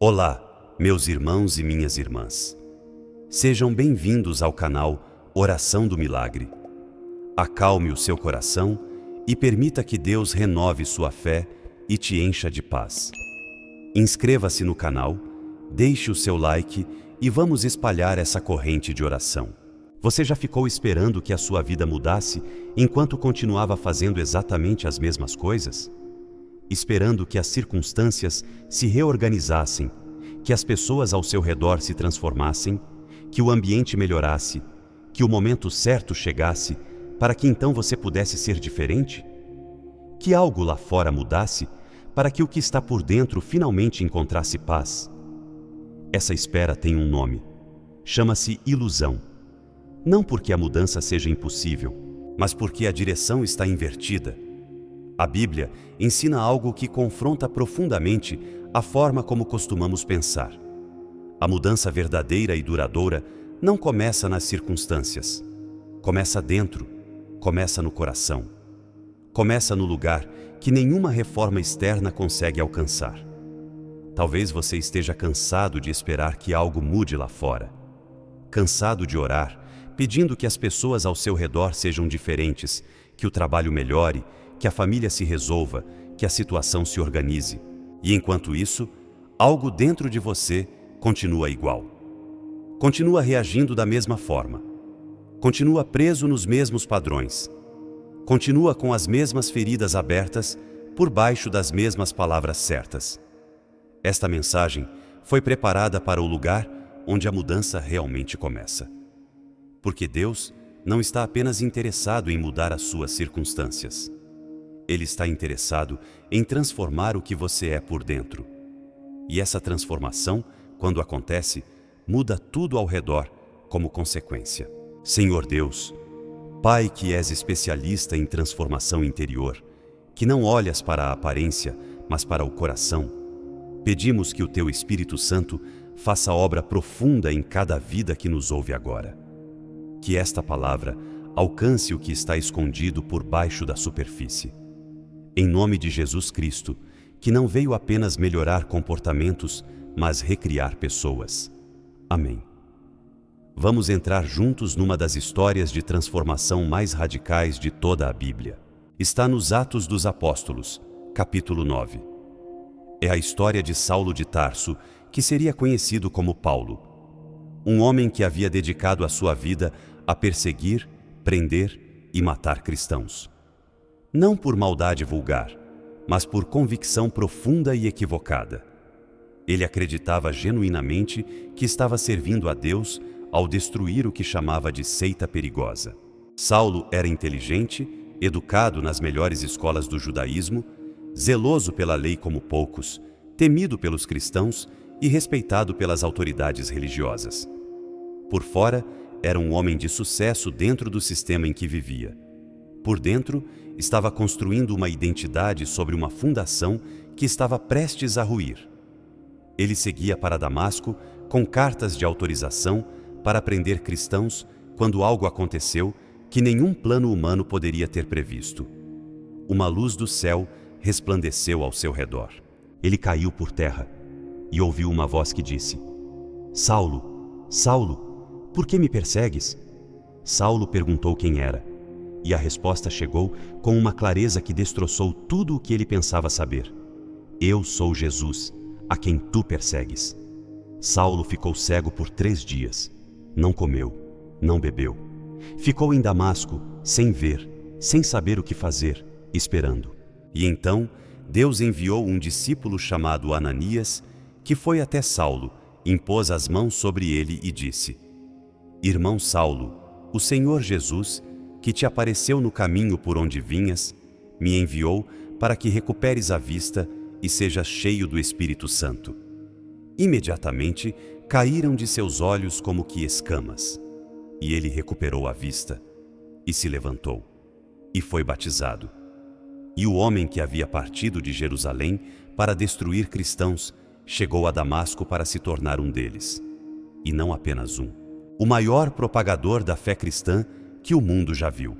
Olá, meus irmãos e minhas irmãs. Sejam bem-vindos ao canal Oração do Milagre. Acalme o seu coração e permita que Deus renove sua fé e te encha de paz. Inscreva-se no canal, deixe o seu like e vamos espalhar essa corrente de oração. Você já ficou esperando que a sua vida mudasse enquanto continuava fazendo exatamente as mesmas coisas? Esperando que as circunstâncias se reorganizassem, que as pessoas ao seu redor se transformassem, que o ambiente melhorasse, que o momento certo chegasse, para que então você pudesse ser diferente? Que algo lá fora mudasse, para que o que está por dentro finalmente encontrasse paz? Essa espera tem um nome. Chama-se ilusão. Não porque a mudança seja impossível, mas porque a direção está invertida. A Bíblia ensina algo que confronta profundamente a forma como costumamos pensar. A mudança verdadeira e duradoura não começa nas circunstâncias. Começa dentro, começa no coração. Começa no lugar que nenhuma reforma externa consegue alcançar. Talvez você esteja cansado de esperar que algo mude lá fora. Cansado de orar, pedindo que as pessoas ao seu redor sejam diferentes, que o trabalho melhore, que a família se resolva, que a situação se organize. E enquanto isso, algo dentro de você continua igual. Continua reagindo da mesma forma. Continua preso nos mesmos padrões. Continua com as mesmas feridas abertas por baixo das mesmas palavras certas. Esta mensagem foi preparada para o lugar onde a mudança realmente começa. Porque Deus não está apenas interessado em mudar as suas circunstâncias. Ele está interessado em transformar o que você é por dentro. E essa transformação, quando acontece, muda tudo ao redor como consequência. Senhor Deus, Pai que és especialista em transformação interior, que não olhas para a aparência, mas para o coração, pedimos que o Teu Espírito Santo faça obra profunda em cada vida que nos ouve agora. Que esta palavra alcance o que está escondido por baixo da superfície. Em nome de Jesus Cristo, que não veio apenas melhorar comportamentos, mas recriar pessoas. Amém. Vamos entrar juntos numa das histórias de transformação mais radicais de toda a Bíblia. Está nos Atos dos Apóstolos, capítulo 9. É a história de Saulo de Tarso, que seria conhecido como Paulo. Um homem que havia dedicado a sua vida a perseguir, prender e matar cristãos. Não por maldade vulgar, mas por convicção profunda e equivocada. Ele acreditava genuinamente que estava servindo a Deus ao destruir o que chamava de seita perigosa. Saulo era inteligente, educado nas melhores escolas do judaísmo, zeloso pela lei como poucos, temido pelos cristãos e respeitado pelas autoridades religiosas. Por fora, era um homem de sucesso dentro do sistema em que vivia. Por dentro, estava construindo uma identidade sobre uma fundação que estava prestes a ruir. Ele seguia para Damasco com cartas de autorização para prender cristãos quando algo aconteceu que nenhum plano humano poderia ter previsto. Uma luz do céu resplandeceu ao seu redor. Ele caiu por terra e ouviu uma voz que disse: Saulo, Saulo, por que me persegues? Saulo perguntou quem era. E a resposta chegou com uma clareza que destroçou tudo o que ele pensava saber. Eu sou Jesus, a quem tu persegues. Saulo ficou cego por 3 dias. Não comeu, não bebeu. Ficou em Damasco, sem ver, sem saber o que fazer, esperando. E então, Deus enviou um discípulo chamado Ananias, que foi até Saulo, impôs as mãos sobre ele e disse: Irmão Saulo, o Senhor Jesus, que te apareceu no caminho por onde vinhas, me enviou para que recuperes a vista e sejas cheio do Espírito Santo. Imediatamente caíram de seus olhos como que escamas, e ele recuperou a vista, e se levantou, e foi batizado. E o homem que havia partido de Jerusalém para destruir cristãos, chegou a Damasco para se tornar um deles, e não apenas um, o maior propagador da fé cristã que o mundo já viu.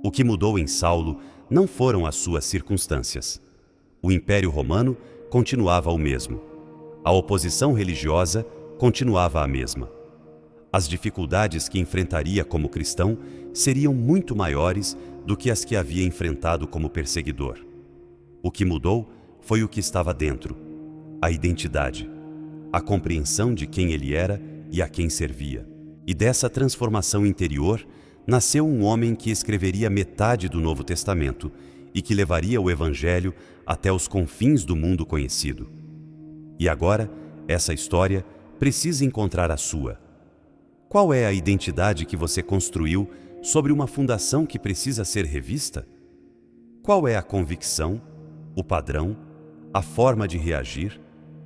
O que mudou em Saulo não foram as suas circunstâncias. O Império Romano continuava o mesmo. A oposição religiosa continuava a mesma. As dificuldades que enfrentaria como cristão seriam muito maiores do que as que havia enfrentado como perseguidor. O que mudou foi o que estava dentro: a identidade, a compreensão de quem ele era e a quem servia. E dessa transformação interior nasceu um homem que escreveria metade do Novo Testamento e que levaria o Evangelho até os confins do mundo conhecido. E agora, essa história precisa encontrar a sua. Qual é a identidade que você construiu sobre uma fundação que precisa ser revista? Qual é a convicção, o padrão, a forma de reagir,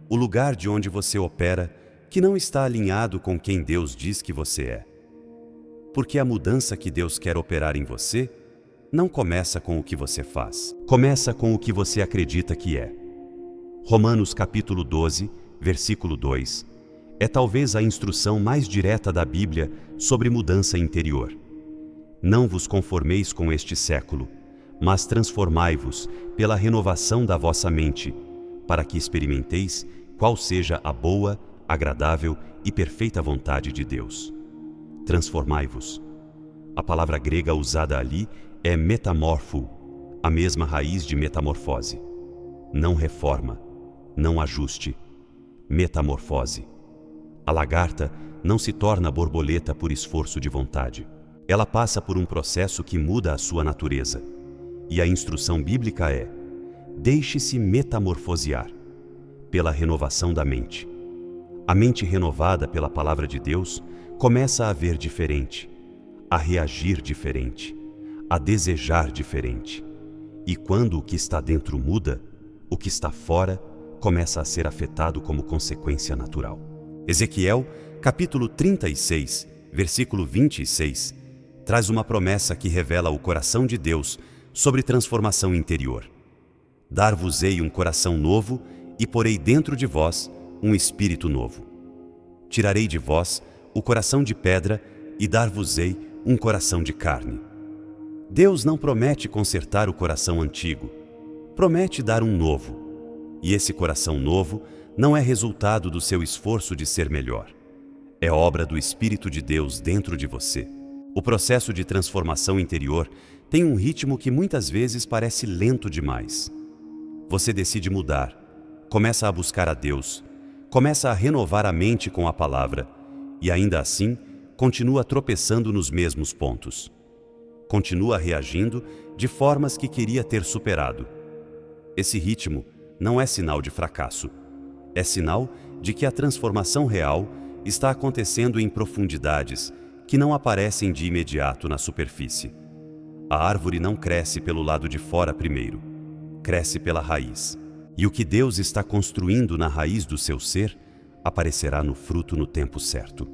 o lugar de onde você opera que não está alinhado com quem Deus diz que você é? Porque a mudança que Deus quer operar em você não começa com o que você faz, começa com o que você acredita que é. Romanos capítulo 12, versículo 2, é talvez a instrução mais direta da Bíblia sobre mudança interior. Não vos conformeis com este século, mas transformai-vos pela renovação da vossa mente, para que experimenteis qual seja a boa, agradável e perfeita vontade de Deus. Transformai-vos. A palavra grega usada ali é metamorfo, a mesma raiz de metamorfose. Não reforma, não ajuste. Metamorfose. A lagarta não se torna borboleta por esforço de vontade. Ela passa por um processo que muda a sua natureza. E a instrução bíblica é: deixe-se metamorfosear pela renovação da mente. A mente renovada pela palavra de Deus começa a ver diferente, a reagir diferente, a desejar diferente. E quando o que está dentro muda, o que está fora começa a ser afetado como consequência natural. Ezequiel, capítulo 36, versículo 26, traz uma promessa que revela o coração de Deus sobre transformação interior. Dar-vos-ei um coração novo e porei dentro de vós um espírito novo. Tirarei de vós o coração de pedra e dar-vos-ei um coração de carne. Deus não promete consertar o coração antigo, promete dar um novo. E esse coração novo não é resultado do seu esforço de ser melhor. É obra do Espírito de Deus dentro de você. O processo de transformação interior tem um ritmo que muitas vezes parece lento demais. Você decide mudar, começa a buscar a Deus, começa a renovar a mente com a palavra e ainda assim continua tropeçando nos mesmos pontos. Continua reagindo de formas que queria ter superado. Esse ritmo não é sinal de fracasso. É sinal de que a transformação real está acontecendo em profundidades que não aparecem de imediato na superfície. A árvore não cresce pelo lado de fora primeiro, cresce pela raiz. E o que Deus está construindo na raiz do seu ser aparecerá no fruto no tempo certo.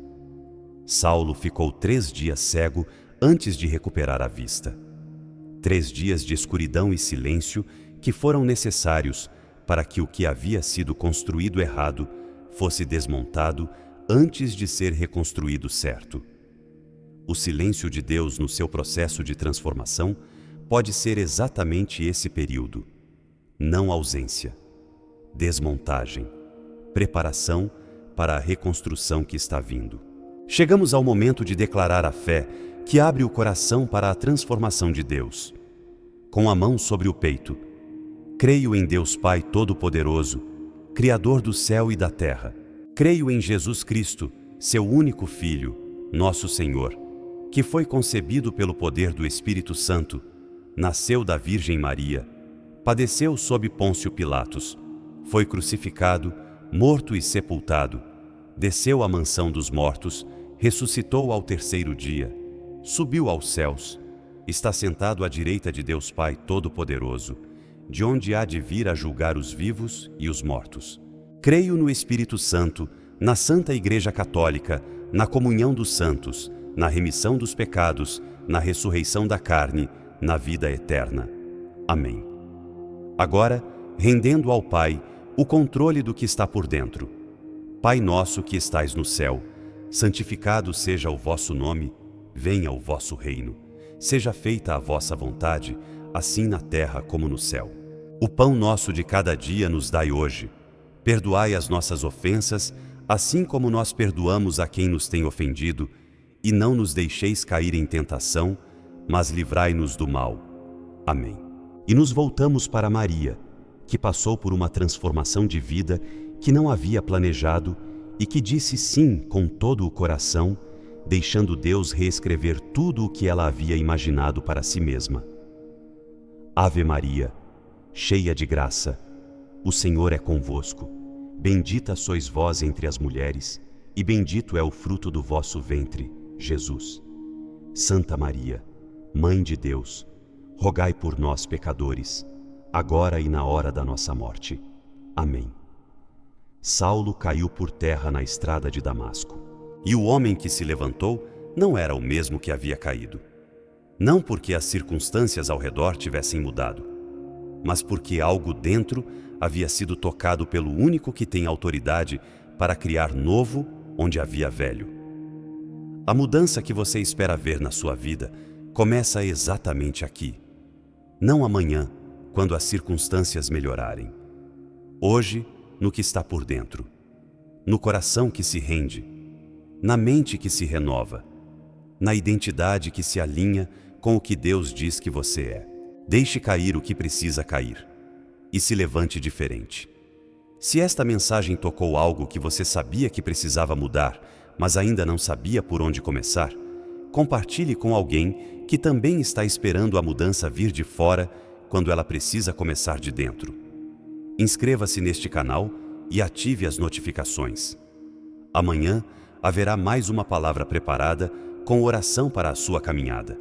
Saulo ficou 3 dias cego antes de recuperar a vista. 3 dias de escuridão e silêncio que foram necessários para que o que havia sido construído errado fosse desmontado antes de ser reconstruído certo. O silêncio de Deus no seu processo de transformação pode ser exatamente esse período. Não ausência, desmontagem, preparação para a reconstrução que está vindo. Chegamos ao momento de declarar a fé que abre o coração para a transformação de Deus. Com a mão sobre o peito, creio em Deus Pai Todo-Poderoso, Criador do céu e da terra. Creio em Jesus Cristo, seu único Filho, nosso Senhor, que foi concebido pelo poder do Espírito Santo, nasceu da Virgem Maria, padeceu sob Pôncio Pilatos, foi crucificado, morto e sepultado, desceu à mansão dos mortos, ressuscitou ao 3º dia, subiu aos céus, está sentado à direita de Deus Pai Todo-Poderoso, de onde há de vir a julgar os vivos e os mortos. Creio no Espírito Santo, na Santa Igreja Católica, na comunhão dos santos, na remissão dos pecados, na ressurreição da carne, na vida eterna. Amém. Agora, rendendo ao Pai o controle do que está por dentro. Pai nosso que estais no céu, santificado seja o vosso nome, venha o vosso reino. Seja feita a vossa vontade, assim na terra como no céu. O pão nosso de cada dia nos dai hoje. Perdoai as nossas ofensas, assim como nós perdoamos a quem nos tem ofendido, e não nos deixeis cair em tentação, mas livrai-nos do mal. Amém. E nos voltamos para Maria, que passou por uma transformação de vida que não havia planejado e que disse sim com todo o coração, deixando Deus reescrever tudo o que ela havia imaginado para si mesma. Ave Maria, cheia de graça, o Senhor é convosco. Bendita sois vós entre as mulheres, e bendito é o fruto do vosso ventre, Jesus. Santa Maria, Mãe de Deus, rogai por nós, pecadores, agora e na hora da nossa morte. Amém. Saulo caiu por terra na estrada de Damasco. E o homem que se levantou não era o mesmo que havia caído. Não porque as circunstâncias ao redor tivessem mudado, mas porque algo dentro havia sido tocado pelo único que tem autoridade para criar novo onde havia velho. A mudança que você espera ver na sua vida começa exatamente aqui. Não amanhã, quando as circunstâncias melhorarem. Hoje, no que está por dentro. No coração que se rende. Na mente que se renova. Na identidade que se alinha com o que Deus diz que você é. Deixe cair o que precisa cair. E se levante diferente. Se esta mensagem tocou algo que você sabia que precisava mudar, mas ainda não sabia por onde começar, compartilhe com alguém que também está esperando a mudança vir de fora quando ela precisa começar de dentro. Inscreva-se neste canal e ative as notificações. Amanhã haverá mais uma palavra preparada com oração para a sua caminhada.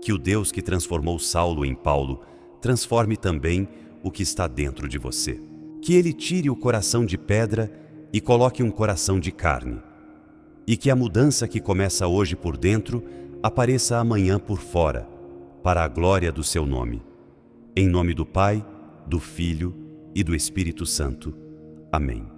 Que o Deus que transformou Saulo em Paulo transforme também o que está dentro de você. Que Ele tire o coração de pedra e coloque um coração de carne. E que a mudança que começa hoje por dentro apareça amanhã por fora, para a glória do seu nome. Em nome do Pai, do Filho e do Espírito Santo. Amém.